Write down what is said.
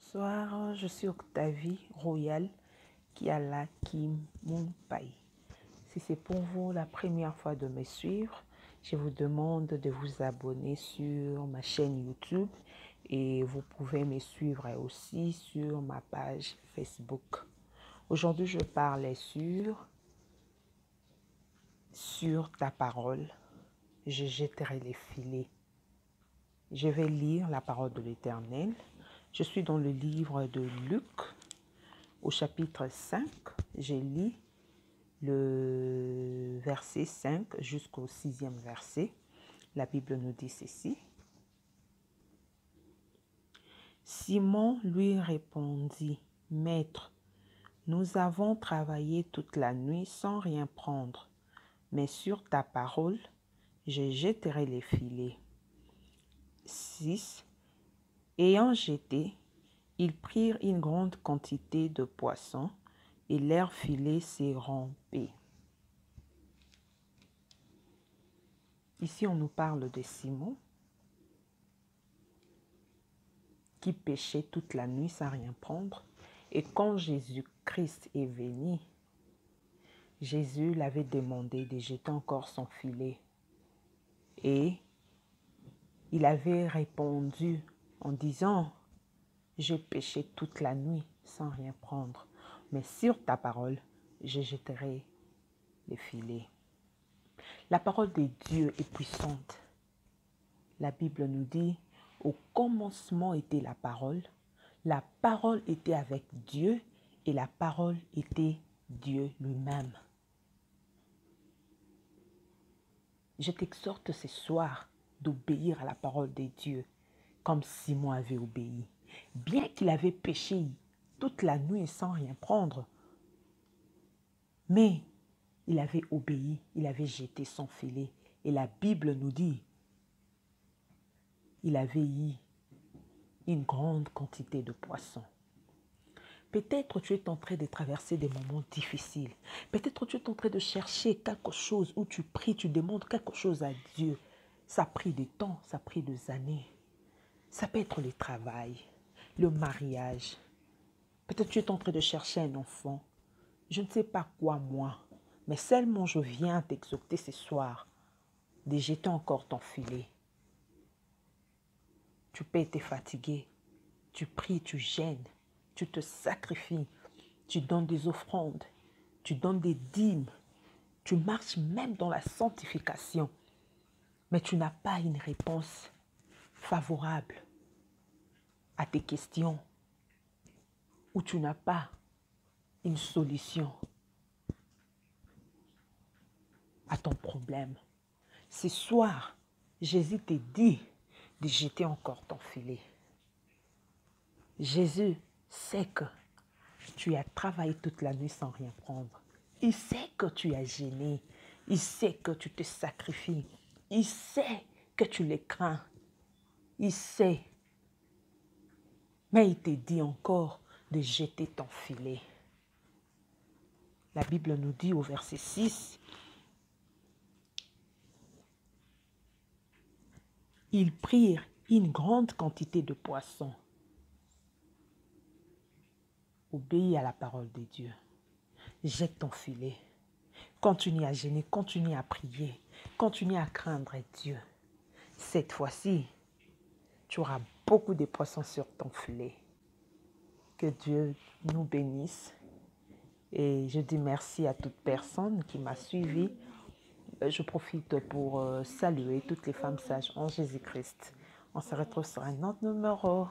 Bonsoir, je suis Octavie Royal Kiala Kim Mumpai. Si c'est pour vous la première fois de me suivre, je vous demande de vous abonner sur ma chaîne YouTube et vous pouvez me suivre aussi sur ma page Facebook. Aujourd'hui, je parlais sur ta parole. Je jetterai les filets. Je vais lire la parole de l'Éternel. Je suis dans le livre de Luc, au chapitre 5. J'ai lu le verset 5 jusqu'au 6e verset. La Bible nous dit ceci. Simon lui répondit, « Maître, nous avons travaillé toute la nuit sans rien prendre, mais sur ta parole, je jetterai les filets. » 6. Ayant jeté, ils prirent une grande quantité de poissons et leur filet s'est rompu. Ici, on nous parle de Simon qui pêchait toute la nuit sans rien prendre. Et quand Jésus-Christ est venu, Jésus l'avait demandé de jeter encore son filet. Et il avait répondu en disant, « J'ai pêché toute la nuit sans rien prendre, mais sur ta parole, je jetterai les filets. » La parole de Dieu est puissante. La Bible nous dit, au commencement était la parole était avec Dieu et la parole était Dieu lui-même. Je t'exhorte ce soir d'obéir à la parole de Dieu comme Simon avait obéi. Bien qu'il avait péché toute la nuit sans rien prendre, mais il avait obéi, il avait jeté son filet. Et la Bible nous dit, il avait eu une grande quantité de poissons. Peut-être tu es en train de traverser des moments difficiles. Peut-être tu es en train de chercher quelque chose où tu pries, tu demandes quelque chose à Dieu. Ça a pris du temps, ça a pris des années. Ça peut être le travail, le mariage. Peut-être tu es en train de chercher un enfant. Je ne sais pas quoi moi, mais seulement je viens t'exhorter ce soir de jeter encore ton filet. Tu peux être fatigué, tu pries, tu gênes, tu te sacrifies, tu donnes des offrandes, tu donnes des dîmes, tu marches même dans la sanctification, mais tu n'as pas une réponse favorable à tes questions ou tu n'as pas une solution à ton problème. Ce soir, Jésus te dit de jeter encore ton filet. Jésus sait que tu as travaillé toute la nuit sans rien prendre. Il sait que tu as gêné. Il sait que tu te sacrifies. Il sait que tu les crains. Il sait. Mais il te dit encore de jeter ton filet. La Bible nous dit au verset 6, ils prirent une grande quantité de poissons. Obéis à la parole de Dieu. Jette ton filet. Continue à gêner, continue à prier, continue à craindre Dieu. Cette fois-ci, tu auras beaucoup de poissons sur ton filet. Que Dieu nous bénisse. Et je dis merci à toute personne qui m'a suivi. Je profite pour saluer toutes les femmes sages en Jésus-Christ. On se retrouve sur un autre numéro.